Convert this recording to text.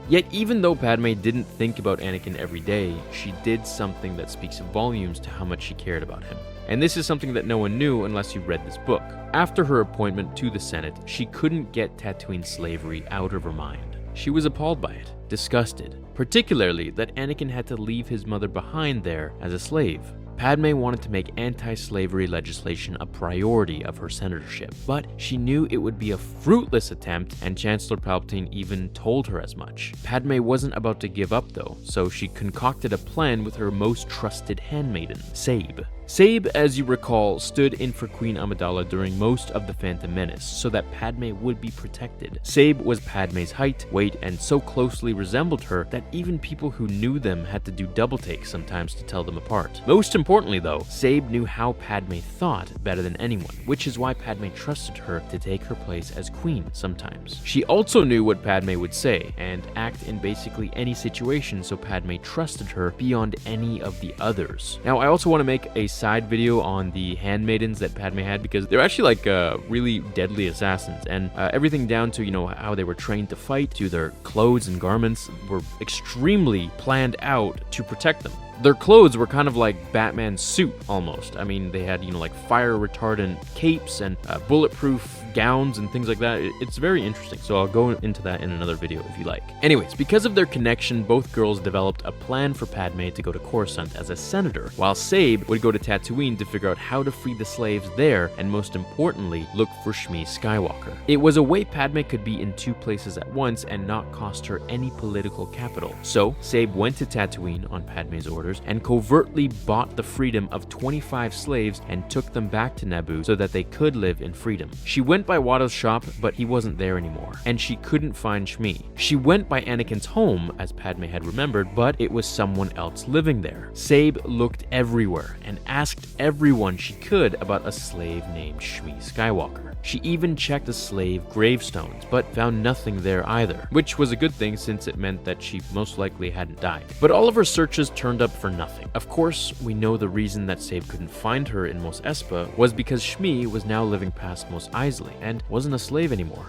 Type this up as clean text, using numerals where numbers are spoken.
Yet even though Padme didn't think about Anakin every day, she did something that speaks volumes to how much she cared about him. And this is something that no one knew unless you read this book. After her appointment to the Senate, she couldn't get Tatooine slavery out of her mind. She was appalled by it, disgusted, particularly that Anakin had to leave his mother behind there as a slave. Padme wanted to make anti-slavery legislation a priority of her senatorship, but she knew it would be a fruitless attempt, and Chancellor Palpatine even told her as much. Padme wasn't about to give up though, so she concocted a plan with her most trusted handmaiden, Sabe. Sabe, as you recall, stood in for Queen Amidala during most of the Phantom Menace, so that Padme would be protected. Sabe was Padme's height, weight, and so closely resembled her that even people who knew them had to do double takes sometimes to tell them apart. Most importantly though, Sabe knew how Padme thought better than anyone, which is why Padme trusted her to take her place as queen sometimes. She also knew what Padme would say and act in basically any situation, so Padme trusted her beyond any of the others. Now, I also want to make a side video on the handmaidens that Padme had, because they're actually like really deadly assassins, and everything down to, you know, how they were trained to fight, to their clothes and garments were extremely planned out to protect them. Their clothes were kind of like Batman's suit, almost. I mean, they had, you know, like fire-retardant capes and bulletproof gowns and things like that. It's very interesting, so I'll go into that in another video if you like. Anyways, because of their connection, both girls developed a plan for Padme to go to Coruscant as a senator, while Sabe would go to Tatooine to figure out how to free the slaves there, and most importantly, look for Shmi Skywalker. It was a way Padme could be in two places at once and not cost her any political capital. So, Sabe went to Tatooine on Padme's orders and covertly bought the freedom of 25 slaves and took them back to Naboo so that they could live in freedom. She went by Watto's shop, but he wasn't there anymore, and she couldn't find Shmi. She went by Anakin's home, as Padme had remembered, but it was someone else living there. Sabe looked everywhere and asked everyone she could about a slave named Shmi Skywalker. She even checked the slave gravestones, but found nothing there either, which was a good thing since it meant that she most likely hadn't died. But all of her searches turned up for nothing. Of course, we know the reason that Sabe couldn't find her in Mos Espa was because Shmi was now living past Mos Eisley and wasn't a slave anymore.